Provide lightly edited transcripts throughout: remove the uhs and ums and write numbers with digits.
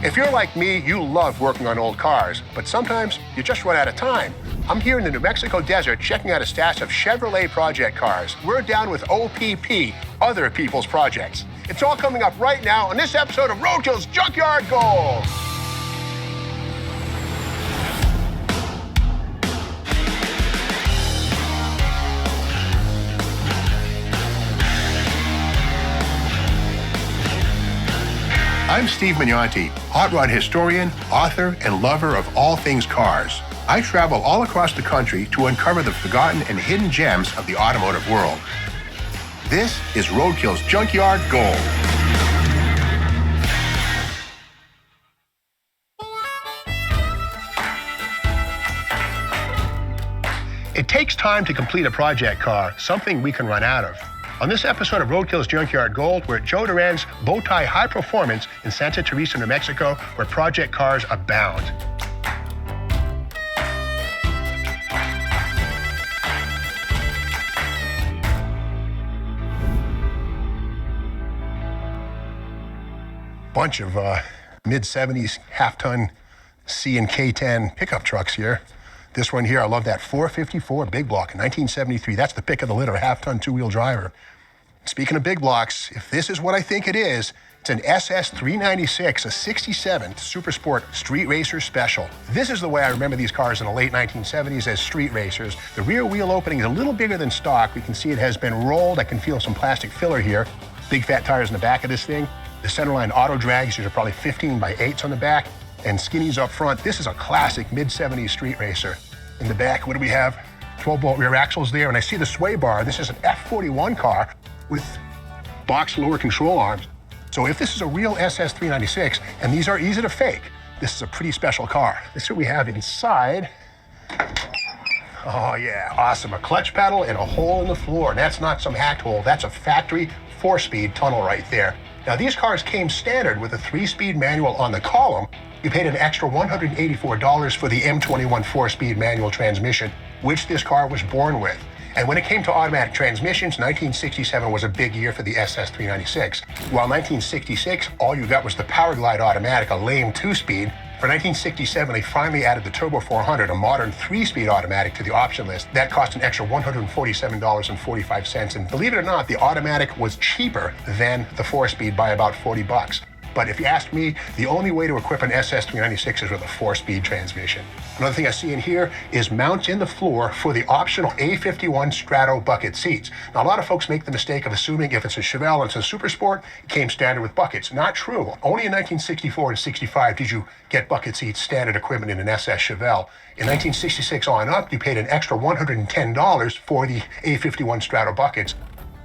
If you're like me, you love working on old cars, but sometimes you just run out of time. I'm here in the New Mexico desert checking out a stash of Chevrolet project cars. We're down with OPP, other people's projects. It's all coming up right now on this episode of Roadkill's Junkyard Gold. I'm Steve Mignonti, hot rod historian, author, and lover of all things cars. I travel all across the country to uncover the forgotten and hidden gems of the automotive world. This is Roadkill's Junkyard Gold. It takes time to complete a project car, something we can run out of. On this episode of Roadkill's Junkyard Gold, we're at Joe Duran's Bowtie High Performance in Santa Teresa, New Mexico, where project cars abound. Bunch of mid-70s half-ton C and K10 pickup trucks here. This one here, I love that 454 big block, 1973. That's the pick of the litter, half-ton two-wheel driver. Speaking of big blocks, if this is what I think it is, it's an SS 396, a 67 Super Sport Street Racer Special. This is the way I remember these cars in the late 1970s as street racers. The rear wheel opening is a little bigger than stock. We can see it has been rolled. I can feel some plastic filler here. Big fat tires in the back of this thing. The centerline auto drags, these are probably 15x8s on the back, and skinnies up front. This is a classic mid-70s street racer. In the back, what do we have? 12-bolt rear axles there, and I see the sway bar. This is an F41 car with box lower control arms. So if this is a real SS 396, and these are easy to fake, this is a pretty special car. This is what we have inside. Oh yeah, awesome. A clutch pedal and a hole in the floor. And that's not some hacked hole, that's a factory 4-speed tunnel right there. Now these cars came standard with a 3-speed manual on the column. You paid an extra $184 for the M21 4-speed manual transmission, which this car was born with. And when it came to automatic transmissions, 1967 was a big year for the SS 396. While 1966, all you got was the Powerglide automatic, a lame 2-speed. For 1967, they finally added the Turbo 400, a modern 3-speed automatic, to the option list. That cost an extra $147.45. And believe it or not, the automatic was cheaper than the 4-speed by about 40 bucks. But if you ask me, the only way to equip an SS 396 is with a 4-speed transmission. Another thing I see in here is mounts in the floor for the optional A51 Strato bucket seats. Now, a lot of folks make the mistake of assuming if it's a Chevelle and it's a Super Sport, it came standard with buckets. Not true. Only in 1964 and 65 did you get bucket seats standard equipment in an SS Chevelle. In 1966 on up, you paid an extra $110 for the A51 Strato buckets.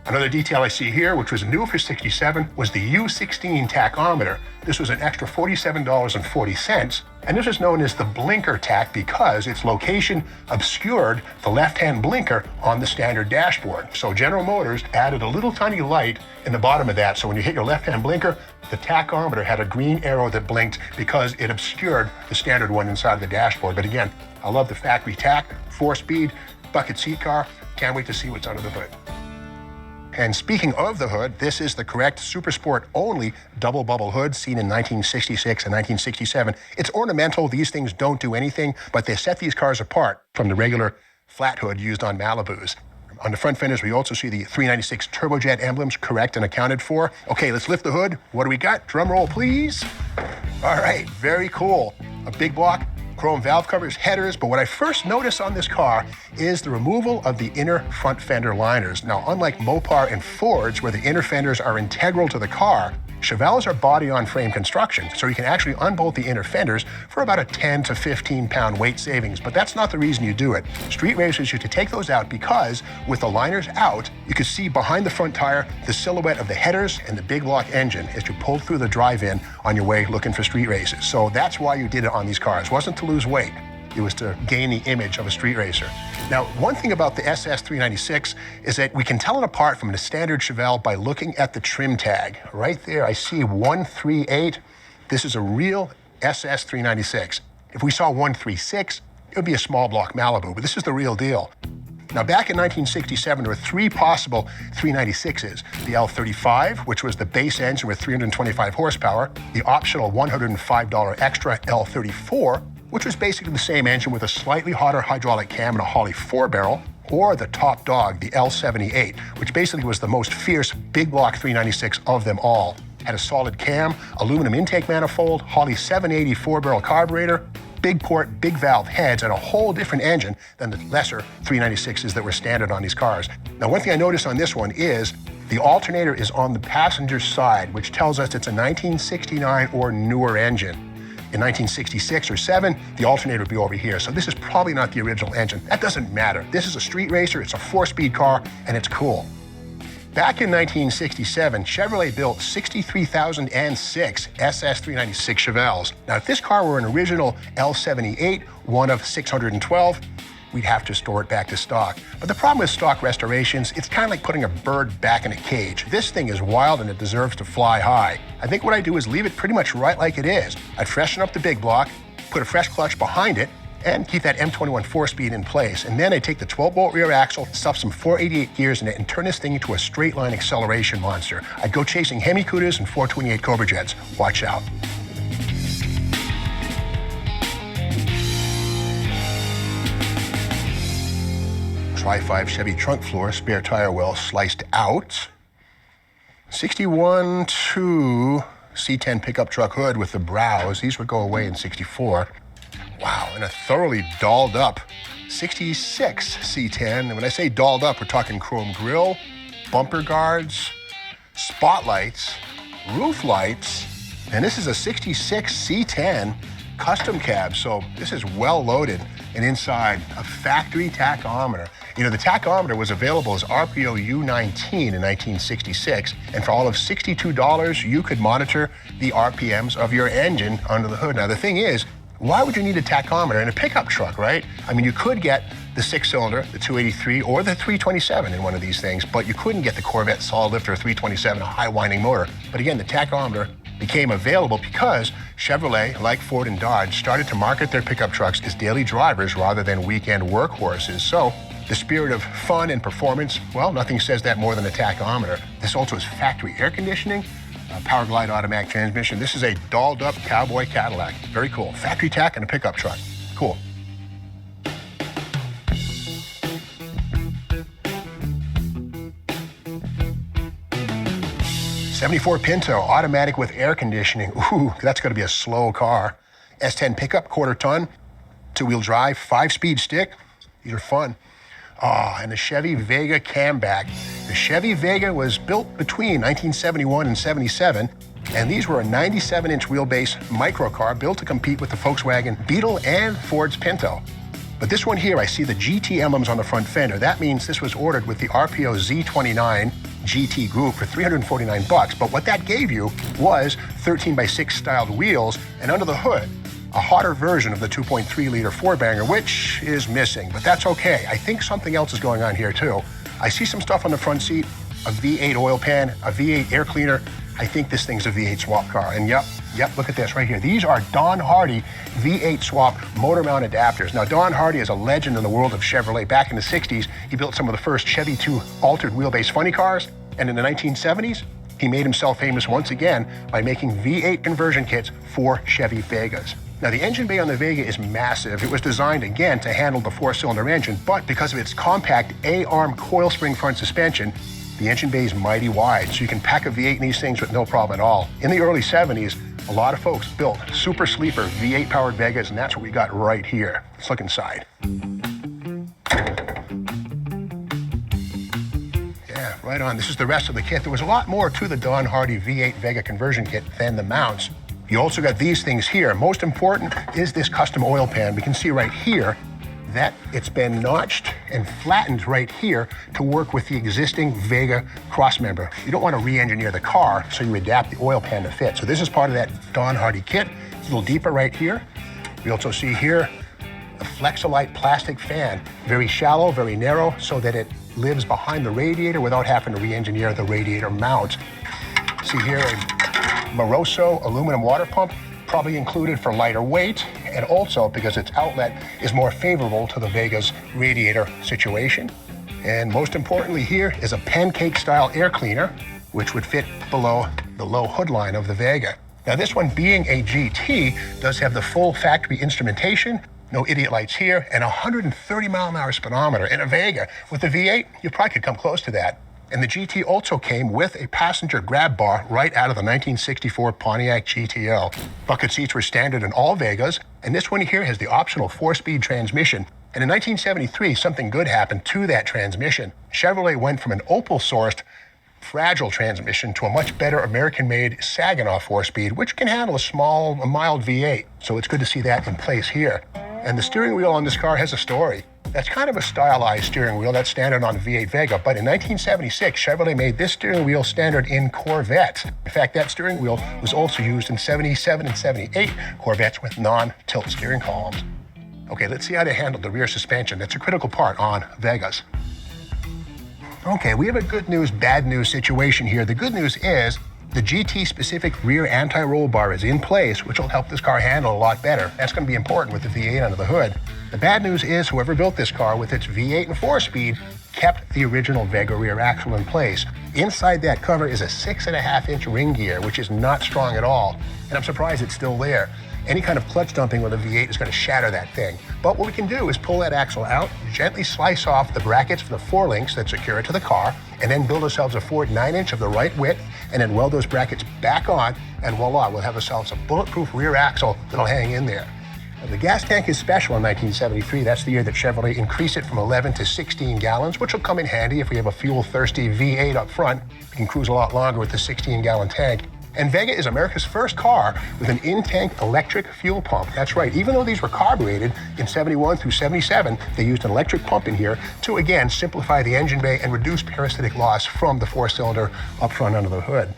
Another detail I see here, which was new for 67, was the U16 tachometer. This was an extra $47.40, and this is known as the blinker tack because its location obscured the left-hand blinker on the standard dashboard. So General Motors added a little tiny light in the bottom of that, so when you hit your left-hand blinker, the tachometer had a green arrow that blinked because it obscured the standard one inside the dashboard. But again, I love the factory tack, 4-speed, bucket seat car. Can't wait to see what's under the hood. And speaking of the hood, this is the correct Super Sport only double bubble hood seen in 1966 and 1967. It's ornamental. These things don't do anything, but they set these cars apart from the regular flat hood used on Malibus. On the front fenders, we also see the 396 turbojet emblems correct and accounted for. Okay, let's lift the hood. What do we got? Drum roll, please. All right, very cool. A big block, chrome valve covers, headers, but what I first noticed on this car is the removal of the inner front fender liners. Now, unlike Mopar and Fords, where the inner fenders are integral to the car, Chevelles are body-on-frame construction, so you can actually unbolt the inner fenders for about a 10 to 15 pound weight savings, but that's not the reason you do it. Street racers used to take those out because, with the liners out, you could see behind the front tire the silhouette of the headers and the big block engine as you pulled through the drive-in on your way looking for street races. So that's why you did it on these cars. It wasn't to lose weight. It was to gain the image of a street racer. Now, one thing about the SS 396 is that we can tell it apart from the standard Chevelle by looking at the trim tag. Right there, I see 138. This is a real SS 396. If we saw 136, it would be a small block Malibu, but this is the real deal. Now, back in 1967, there were three possible 396s. The L35, which was the base engine with 325 horsepower, the optional $105 extra L34, which was basically the same engine with a slightly hotter hydraulic cam and a Holley 4-barrel, or the top dog, the L78, which basically was the most fierce big block 396 of them all. Had a solid cam, aluminum intake manifold, Holley 780 4-barrel carburetor, big port, big valve heads, and a whole different engine than the lesser 396s that were standard on these cars. Now, one thing I noticed on this one is the alternator is on the passenger side, which tells us it's a 1969 or newer engine. In 1966 or 7, the alternator would be over here. So this is probably not the original engine. That doesn't matter. This is a street racer, it's a 4-speed car, and it's cool. Back in 1967, Chevrolet built 63,006 SS396 Chevelles. Now, if this car were an original L78, one of 612, we'd have to store it back to stock. But the problem with stock restorations, it's kind of like putting a bird back in a cage. This thing is wild and it deserves to fly high. I think what I do is leave it pretty much right like it is. I'd freshen up the big block, put a fresh clutch behind it, and keep that M21 4-speed in place. And then I take the 12-bolt rear axle, stuff some 488 gears in it, and turn this thing into a straight-line acceleration monster. I'd go chasing Hemi Cudas and 428 Cobra Jets. Watch out. Tri-5 Chevy trunk floor, spare tire well sliced out. 61 to C10 pickup truck hood with the brows. These would go away in 64. Wow, and a thoroughly dolled up 66 C10. And when I say dolled up, we're talking chrome grille, bumper guards, spotlights, roof lights, and this is a 66 C10 custom cab. So this is well loaded, and inside a factory tachometer. You know, the tachometer was available as RPO U19 in 1966, and for all of $62, you could monitor the RPMs of your engine under the hood. Now, the thing is, why would you need a tachometer in a pickup truck, right? I mean, you could get the 6-cylinder, the 283, or the 327 in one of these things, but you couldn't get the Corvette solid lifter 327, a high-winding motor. But again, the tachometer became available because Chevrolet, like Ford and Dodge, started to market their pickup trucks as daily drivers rather than weekend workhorses. So the spirit of fun and performance, well, nothing says that more than a tachometer. This also is factory air conditioning, Power Glide automatic transmission. This is a dolled up cowboy Cadillac. Very cool. Factory tack and a pickup truck. Cool. '74 Pinto, automatic with air conditioning. Ooh, that's gonna be a slow car. S10 pickup, quarter ton, 2-wheel drive, 5-speed stick. These are fun. And the Chevy Vega camback. The Chevy Vega was built between 1971 and 77, and these were a 97-inch wheelbase microcar built to compete with the Volkswagen Beetle and Ford's Pinto. But this one here, I see the GT emblems on the front fender. That means this was ordered with the RPO Z29 GT group for $349. But what that gave you was 13x6 styled wheels, and under the hood, a hotter version of the 2.3-liter four-banger, which is missing, but that's okay. I think something else is going on here too. I see some stuff on the front seat, a V8 oil pan, a V8 air cleaner. I think this thing's a V8 swap car. And yep, look at this right here. These are Don Hardy V8 swap motor mount adapters. Now, Don Hardy is a legend in the world of Chevrolet. Back in the 60s, he built some of the first Chevy 2 altered wheelbase funny cars. And in the 1970s, he made himself famous once again by making V8 conversion kits for Chevy Vegas. Now, the engine bay on the Vega is massive. It was designed, again, to handle the 4-cylinder engine, but because of its compact A-arm coil spring front suspension, the engine bay is mighty wide, so you can pack a V8 in these things with no problem at all. In the early 70s, a lot of folks built super sleeper V8-powered Vegas, and that's what we got right here. Let's look inside. Yeah, right on. This is the rest of the kit. There was a lot more to the Don Hardy V8 Vega conversion kit than the mounts. You also got these things here. Most important is this custom oil pan. We can see right here that it's been notched and flattened right here to work with the existing Vega crossmember. You don't want to re-engineer the car, so you adapt the oil pan to fit. So this is part of that Don Hardy kit. It's a little deeper right here. We also see here a Flexolite plastic fan. Very shallow, very narrow, so that it lives behind the radiator without having to re-engineer the radiator mount. See here, Moroso aluminum water pump, probably included for lighter weight, and also because its outlet is more favorable to the Vega's radiator situation. And most importantly here is a pancake-style air cleaner, which would fit below the low hood line of the Vega. Now this one, being a GT, does have the full factory instrumentation, no idiot lights here, and 130 mile an hour speedometer. In a Vega with the V8, you probably could come close to that. And the GT also came with a passenger grab bar right out of the 1964 Pontiac GTO. Bucket seats were standard in all Vegas, and this one here has the optional 4-speed transmission. And in 1973, something good happened to that transmission. Chevrolet went from an Opel-sourced fragile transmission to a much better American-made Saginaw 4-speed, which can handle a mild V8. So it's good to see that in place here. And the steering wheel on this car has a story. That's kind of a stylized steering wheel. That's standard on the V8 Vega. But in 1976, Chevrolet made this steering wheel standard in Corvettes. In fact, that steering wheel was also used in 77 and 78 Corvettes with non-tilt steering columns. Okay, let's see how they handled the rear suspension. That's a critical part on Vegas. Okay, we have a good news, bad news situation here. The good news is the GT-specific rear anti-roll bar is in place, which will help this car handle a lot better. That's going to be important with the V8 under the hood. The bad news is whoever built this car with its V8 and 4-speed kept the original Vega rear axle in place. Inside that cover is a 6.5-inch ring gear, which is not strong at all, and I'm surprised it's still there. Any kind of clutch dumping with a V8 is going to shatter that thing. But what we can do is pull that axle out, gently slice off the brackets for the 4 links that secure it to the car, and then build ourselves a Ford 9-inch of the right width, and then weld those brackets back on, and voila, we'll have ourselves a bulletproof rear axle that'll hang in there. Now, the gas tank is special in 1973. That's the year that Chevrolet increased it from 11 to 16 gallons, which will come in handy if we have a fuel-thirsty V8 up front. We can cruise a lot longer with the 16-gallon tank. And Vega is America's first car with an in-tank electric fuel pump. That's right, even though these were carbureted in 71 through 77, they used an electric pump in here to, again, simplify the engine bay and reduce parasitic loss from the 4-cylinder up front under the hood.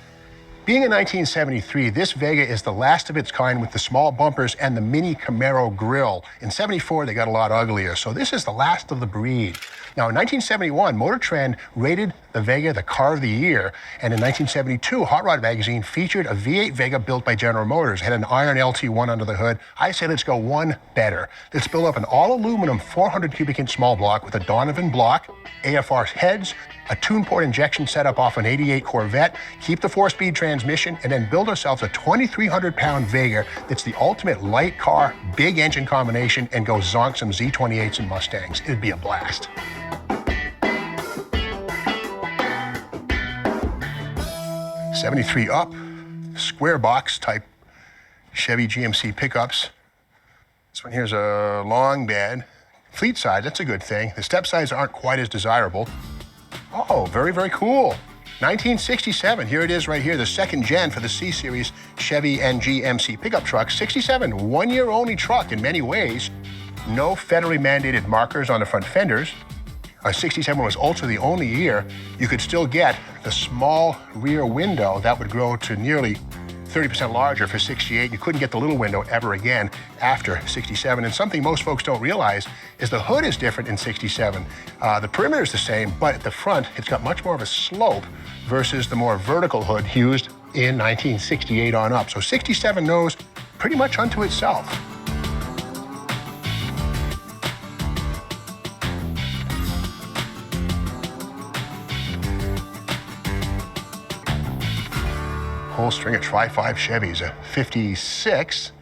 Being in 1973, this Vega is the last of its kind with the small bumpers and the mini CAMARO grille. In 74, they got a lot uglier, so this is the last of the breed. Now, in 1971, MotorTrend rated the Vega the car of the year, and in 1972, Hot Rod magazine featured a V8 Vega built by General Motors. It had an iron LT1 under the hood. I say let's go one better. Let's build up an all-aluminum 400 cubic inch small block with a Donovan block, AFR heads, a tune port injection setup off an 88 Corvette, keep the 4-speed transmission, and then build ourselves a 2,300-pound Vega that's the ultimate light car, big engine combination, and go zonk some Z28s and Mustangs. It'd be a blast. '73 up, square box type Chevy GMC pickups. This one here's a long bed. Fleet side, that's a good thing. The step sides aren't quite as desirable. Oh, very, very cool. 1967, here it is right here, the second gen for the C-Series Chevy and GMC pickup truck. 67, 1-year only truck in many ways. No federally mandated markers on the front fenders. 67 was also the only year you could still get the small rear window that would grow to nearly 30% larger for 68. You couldn't get the little window ever again after 67. And something most folks don't realize is the hood is different in 67. The perimeter is the same, but at the front, it's got much more of a slope versus the more vertical hood used in 1968 on up. So 67 knows pretty much unto itself. Whole string of Tri-5 Chevys, a 56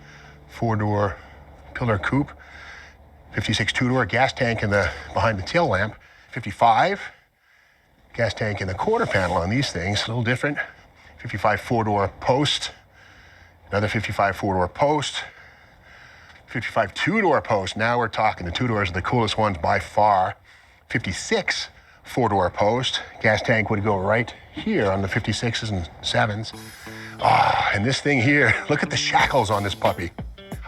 4-door pillar coupe, 56 2-door gas tank behind the tail lamp, 55 gas tank in the quarter panel on these things, a little different, 55 4-door post, another 55 4-door post, 55 2-door post. Now we're talking, the 2-doors are the coolest ones by far. 56 4-door post. Gas tank would go right here on the 56s and 7s. And this thing here, look at the shackles on this puppy.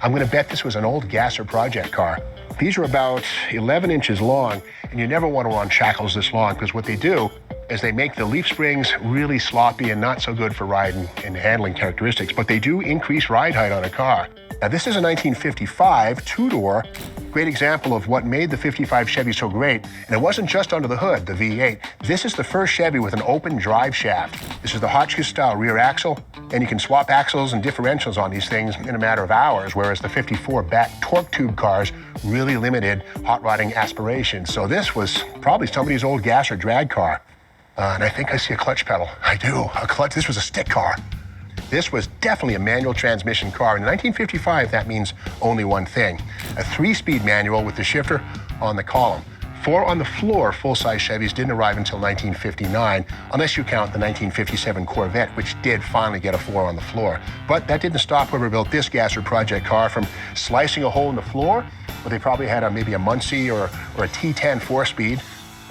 I'm gonna bet this was an old Gasser project car. These are about 11 inches long, and you never want to run shackles this long, because what they do is they make the leaf springs really sloppy and not so good for riding and handling characteristics, but they do increase ride height on a car. Now this is a 1955 two-door, great example of what made the 55 Chevy so great. And it wasn't just under the hood, the V8. This is the first Chevy with an open drive shaft. This is the Hotchkiss style rear axle, and you can swap axles and differentials on these things in a matter of hours, whereas the 54 back torque tube cars really limited hot rodding aspirations. So this was probably somebody's old gas or drag car. And I think I see a clutch pedal. I do, a clutch. This was a stick car. This was definitely a manual transmission car. In 1955, that means only one thing: a 3-speed manual with the shifter on the column. 4 on the floor full-size Chevys didn't arrive until 1959, unless you count the 1957 Corvette, which did finally get a 4 on the floor. But that didn't stop whoever built this Gasser project car from slicing a hole in the floor, where they probably had maybe a Muncie or a T10 4-speed.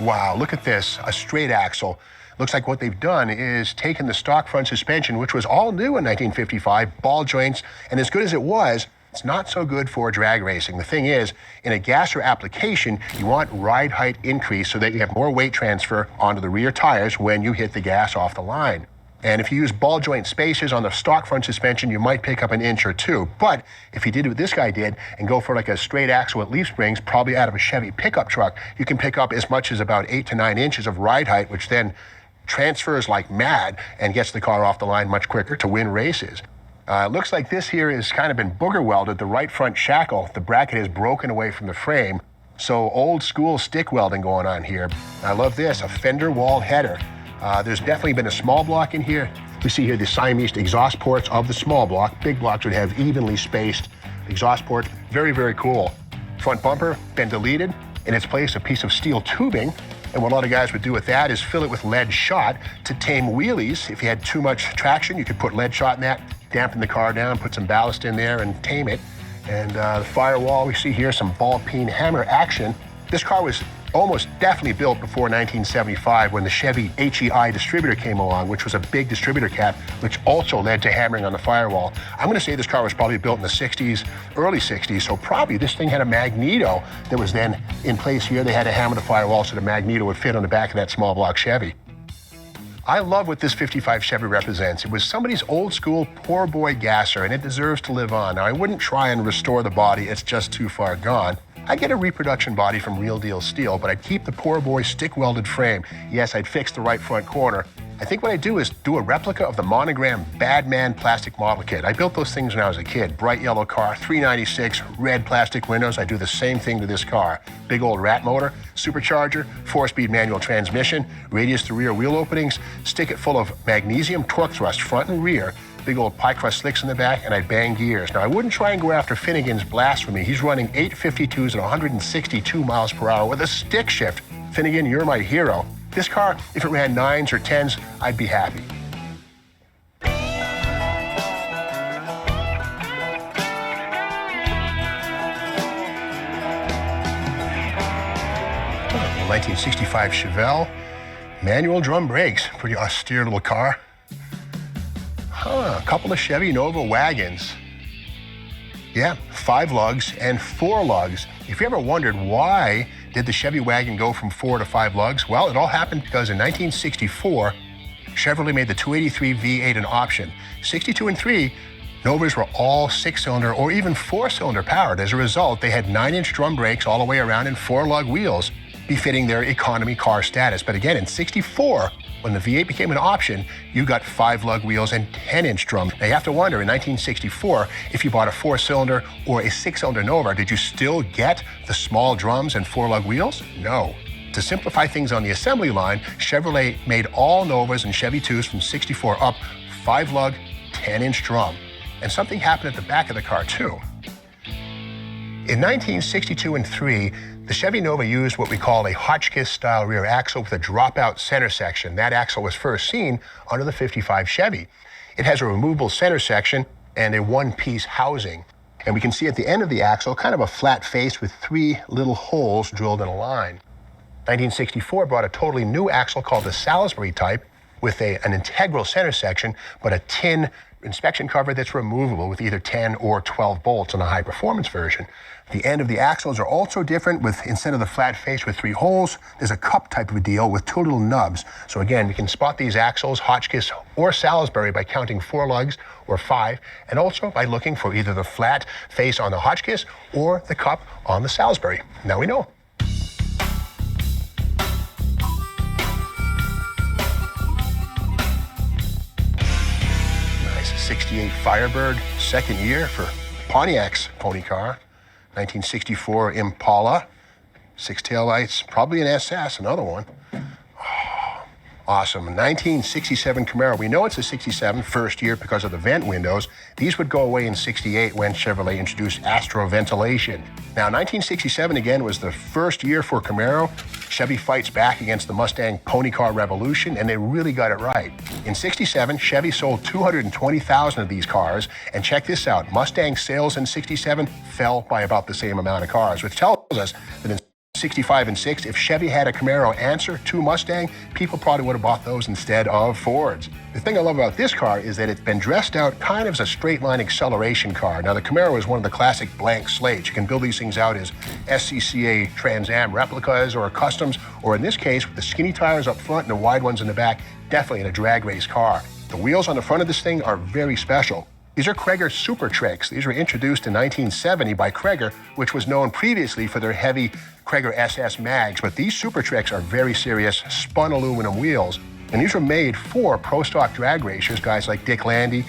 Wow, look at this, a straight axle. Looks like what they've done is taken the stock front suspension, which was all new in 1955, ball joints, and as good as it was, it's not so good for drag racing. The thing is, in a Gasser application, you want ride height increase so that you have more weight transfer onto the rear tires when you hit the gas off the line. And if you use ball joint spacers on the stock front suspension, you might pick up an inch or two. But if you did what this guy did and go for like a straight axle with leaf springs, probably out of a Chevy pickup truck, you can pick up as much as about 8 to 9 inches of ride height, which then transfers like mad and gets the car off the line much quicker to win races. It looks like this here has kind of been booger welded. The right front shackle, the bracket is broken away from the frame. So old school stick welding going on here. I love this, a fender wall header. There's definitely been a small block in here. We see here the Siamese exhaust ports of the small block. Big blocks would have evenly spaced exhaust ports. Very, very cool. Front bumper been deleted. In its place, a piece of steel tubing. And what a lot of guys would do with that is fill it with lead shot to tame wheelies. If you had too much traction, you could put lead shot in that, dampen the car down, put some ballast in there and tame it. And the firewall, we see here some ball peen hammer action. This car was almost definitely built before 1975 when the Chevy HEI distributor came along, which was a big distributor cap, which also led to hammering on the firewall. I'm gonna say this car was probably built in the 60s, early 60s, so probably this thing had a magneto that was then in place here. They had to hammer the firewall so the magneto would fit on the back of that small block Chevy. I love what this 55 Chevy represents. It was somebody's old school poor boy Gasser, and it deserves to live on. Now, I wouldn't try and restore the body, it's just too far gone. I'd get a reproduction body from Real Deal Steel, but I'd keep the poor boy stick welded frame. Yes, I'd fix the right front corner. I think what I'd do is do a replica of the monogram Badman plastic model kit. I built those things when I was a kid. Bright yellow car, 396, red plastic windows. I do the same thing to this car. Big old rat motor, supercharger, 4-speed manual transmission, radius to rear wheel openings, stick it full of magnesium torque thrust front and rear, big old pie crust slicks in the back, and I'd bang gears. Now, I wouldn't try and go after Finnegan's Blasphemy. He's running 852s at 162 miles per hour with a stick shift. Finnegan, you're my hero. This car, if it ran 9s or 10s, I'd be happy. 1965 Chevelle, manual drum brakes, pretty austere little car. A couple of Chevy Nova wagons. Yeah, 5 lugs and 4 lugs. If you ever wondered why did the Chevy wagon go from 4 to 5 lugs, well, it all happened because in 1964, Chevrolet made the 283 V8 an option. 62 and 3, Novas were all 6-cylinder or even 4-cylinder powered. As a result, they had 9-inch drum brakes all the way around and 4-lug wheels, befitting their economy car status. But again, in 64, when the V8 became an option, you got 5-lug wheels and 10-inch drums. Now you have to wonder, in 1964, if you bought a 4-cylinder or a 6-cylinder Nova, did you still get the small drums and 4-lug wheels? No. To simplify things on the assembly line, Chevrolet made all Novas and Chevy 2s from 64 up 5-lug, 10-inch drum. And something happened at the back of the car too. In 1962 and 3, the Chevy Nova used what we call a Hotchkiss-style rear axle with a drop-out center section. That axle was first seen under the 55 Chevy. It has a removable center section and a one-piece housing. And we can see at the end of the axle kind of a flat face with 3 little holes drilled in a line. 1964 brought a totally new axle called the Salisbury type. with an integral center section, but a tin inspection cover that's removable with either 10 or 12 bolts on a high-performance version. The end of the axles are also different with, instead of the flat face with 3 holes, there's a cup type of a deal with 2 little nubs. So again, we can spot these axles, Hotchkiss or Salisbury, by counting 4 lugs or 5, and also by looking for either the flat face on the Hotchkiss or the cup on the Salisbury. Now we know. Nice 68 Firebird, second year for Pontiac's pony car. 1964 Impala, 6 taillights, probably an SS, another one. Oh, awesome. 1967 Camaro. We know it's a 67, first year because of the vent windows. These would go away in 68 when Chevrolet introduced Astro ventilation. Now, 1967 again was the first year for Camaro. Chevy fights back against the Mustang pony car revolution, and they really got it right. In 67, Chevy sold 220,000 of these cars, and check this out, Mustang sales in 67 fell by about the same amount of cars, which tells us that in 65 and 6, if Chevy had a Camaro answer to Mustang, people probably would have bought those instead of Fords. The thing I love about this car is that it's been dressed out kind of as a straight line acceleration car. Now, the Camaro is one of the classic blank slates. You can build these things out as SCCA Trans Am replicas or customs, or in this case, with the skinny tires up front and the wide ones in the back, definitely in a drag race car. The wheels on the front of this thing are very special. These are Cragar Super Tricks. These were introduced in 1970 by Cragar, which was known previously for their heavy Cragar SS mags. But these Super Tricks are very serious, spun aluminum wheels. And these were made for Pro Stock drag racers. Guys like Dick Landy,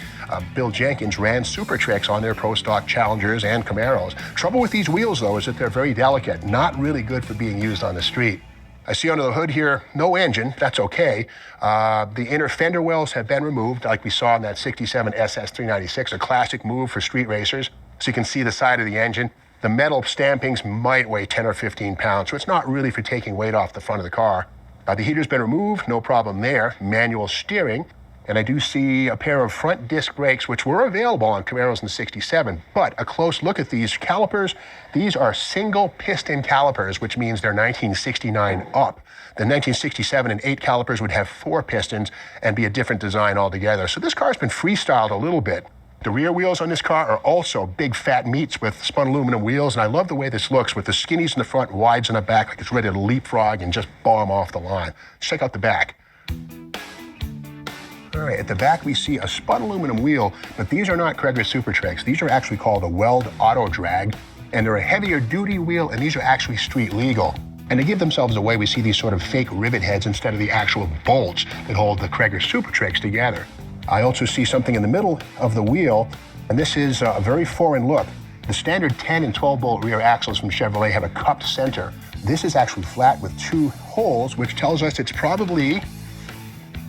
Bill Jenkins ran Super Tricks on their Pro Stock Challengers and Camaros. Trouble with these wheels, though, is that they're very delicate, not really good for being used on the street. I see under the hood here, no engine, that's okay. The inner fender wells have been removed, like we saw in that 67 SS 396, a classic move for street racers. So you can see the side of the engine. The metal stampings might weigh 10 or 15 pounds, so it's not really for taking weight off the front of the car. The heater's been removed, no problem there. Manual steering. And I do see a pair of front disc brakes, which were available on Camaros in 67. But a close look at these calipers, these are single piston calipers, which means they're 1969 up. The 1967 and 8 calipers would have 4 pistons and be a different design altogether. So this car's been freestyled a little bit. The rear wheels on this car are also big fat meats with spun aluminum wheels, and I love the way this looks with the skinnies in the front, wides in the back, like it's ready to leapfrog and just bomb off the line. Let's check out the back. All right, at the back we see a spun aluminum wheel, but these are not Cragar Super Tricks. These are actually called a Weld Auto Drag, and they're a heavier duty wheel, and these are actually street legal. And to give themselves away, we see these sort of fake rivet heads instead of the actual bolts that hold the Cragar Super Tricks together. I also see something in the middle of the wheel, and this is a very foreign look. The standard 10 and 12 bolt rear axles from Chevrolet have a cupped center. This is actually flat with 2 holes, which tells us it's probably,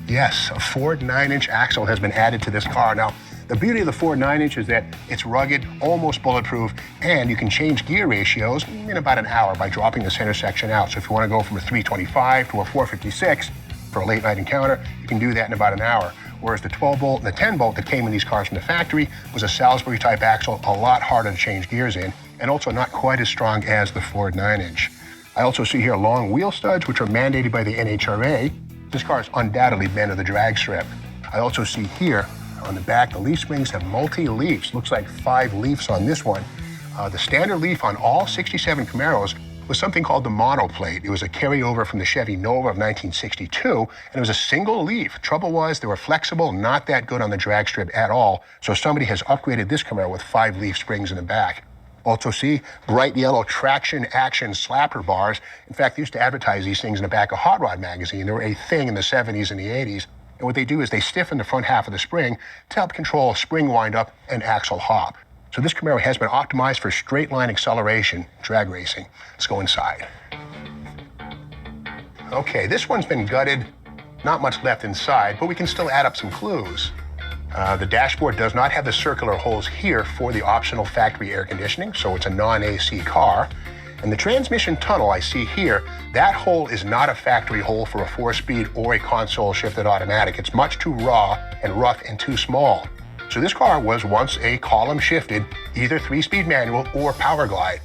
yes, a Ford 9-inch axle has been added to this car. Now, the beauty of the Ford 9-inch is that it's rugged, almost bulletproof, and you can change gear ratios in about an hour by dropping the center section out. So if you want to go from a 325 to a 456 for a late night encounter, you can do that in about an hour. Whereas the 12 bolt and the 10 bolt that came in these cars from the factory was a Salisbury type axle, a lot harder to change gears in, and also not quite as strong as the Ford 9-inch. I also see here long wheel studs, which are mandated by the NHRA. This car is undoubtedly been to the drag strip. I also see here on the back, the leaf springs have multi-leafs. Looks like 5 leafs on this one. The standard leaf on all 67 Camaros was something called the monoplate. It was a carryover from the Chevy Nova of 1962, and it was a single leaf. Trouble was, they were flexible, not that good on the drag strip at all, so somebody has upgraded this Camaro with 5 leaf springs in the back. Also see bright yellow traction action slapper bars. In fact, they used to advertise these things in the back of Hot Rod magazine. They were a thing in the 70s and the 80s. And what they do is they stiffen the front half of the spring to help control spring windup and axle hop. So this Camaro has been optimized for straight line acceleration, drag racing. Let's go inside. Okay, this one's been gutted. Not much left inside, but we can still add up some clues. The dashboard does not have the circular holes here for the optional factory air conditioning, so it's a non-AC car. And the transmission tunnel I see here, that hole is not a factory hole for a 4-speed or a console shifted automatic. It's much too raw and rough and too small. So this car was once a column shifted, either 3-speed manual or power glide.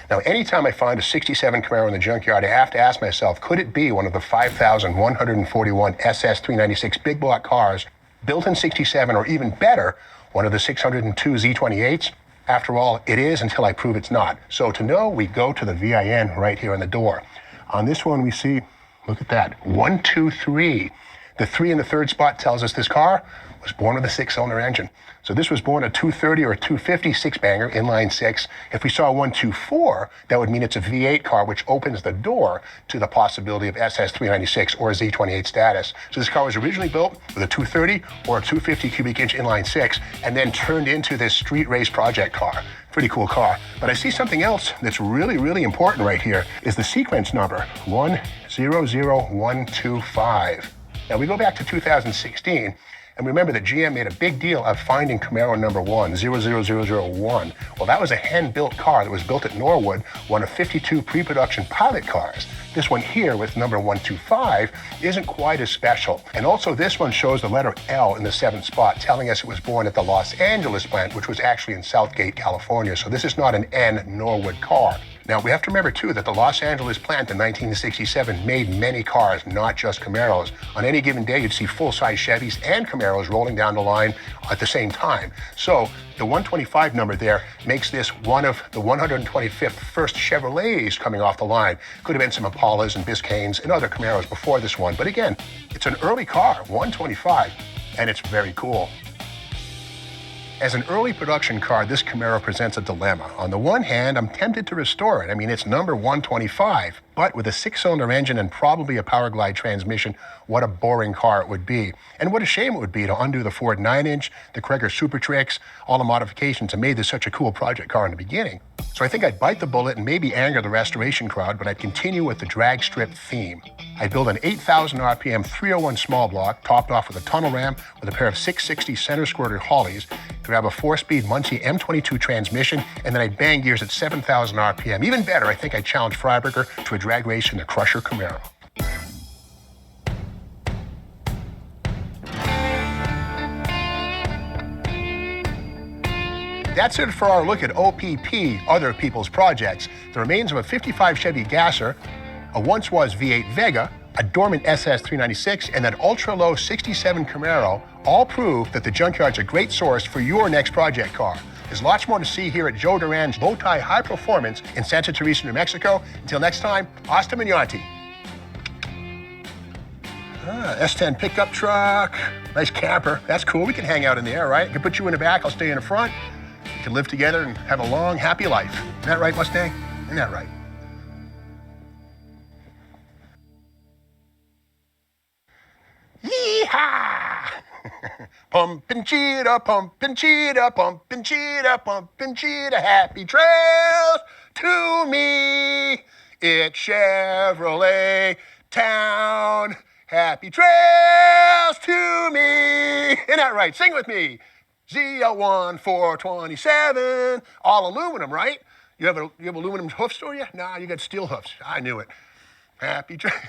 Now, anytime I find a 67 Camaro in the junkyard, I have to ask myself, could it be one of the 5,141 SS396 big block cars built in 67, or even better, one of the 602 Z28s? After all, it is until I prove it's not. So to know, we go to the VIN right here on the door. On this one, we see, look at that, 123. The 3 in the third spot tells us this car was born with a 6-cylinder engine. So this was born a 230 or a 250 six-banger, inline six. If we saw a 124, that would mean it's a V8 car, which opens the door to the possibility of SS396 or Z28 status. So this car was originally built with a 230 or a 250 cubic inch inline six, and then turned into this street race project car. Pretty cool car. But I see something else that's really, really important right here, is the sequence number, 100125. Now we go back to 2016, and remember that GM made a big deal of finding Camaro number 100001. Well, that was a hand-built car that was built at Norwood, one of 52 pre-production pilot cars. This one here with number 125 isn't quite as special. And also this one shows the letter L in the 7th spot, telling us it was born at the Los Angeles plant, which was actually in Southgate, California. So this is not an N Norwood car. Now, we have to remember, too, that the Los Angeles plant in 1967 made many cars, not just Camaros. On any given day, you'd see full-size Chevys and Camaros rolling down the line at the same time. So the 125 number there makes this one of the 125th first Chevrolets coming off the line. Could have been some Impalas and Biscaynes and other Camaros before this one. But again, it's an early car, 125, and it's very cool. As an early production car, this Camaro presents a dilemma. On the one hand, I'm tempted to restore it. I mean, it's number 125, but with a 6-cylinder engine and probably a Power Glide transmission, what a boring car it would be. And what a shame it would be to undo the Ford 9-inch, the Cragar Super Tricks, all the modifications that made this such a cool project car in the beginning. So I think I'd bite the bullet and maybe anger the restoration crowd, but I'd continue with the drag strip theme. I'd build an 8,000 RPM 301 small block, topped off with a tunnel ram with a pair of 660 center squirted Hollies, grab a 4-speed Muncie M22 transmission, and then I'd bang gears at 7,000 RPM. Even better, I think I'd challenge Freiberger to a drag race in the Crusher Camaro. That's it for our look at OPP, other people's projects. The remains of a 55 Chevy Gasser, a once-was V8 Vega, a dormant SS396, and that ultra-low 67 Camaro all prove that the Junkyard's a great source for your next project car. There's lots more to see here at Joe Duran's Bowtie High Performance in Santa Teresa, New Mexico. Until next time, hasta mañana. S10 pickup truck, nice camper. That's cool. We can hang out in there, right? I can put you in the back, I'll stay in the front. We can live together and have a long, happy life. Isn't that right, Mustang? Isn't that right? Yeehaw! Pumpin' cheetah, pumpin' cheetah, pumpin' cheetah, pumpin' cheetah, happy trails to me. It's Chevrolet Town. Happy trails to me. Isn't that right? Sing with me. ZL1 427, all aluminum, right? You have aluminum hoofs, do you? Nah, you got steel hoofs. I knew it. Happy trails.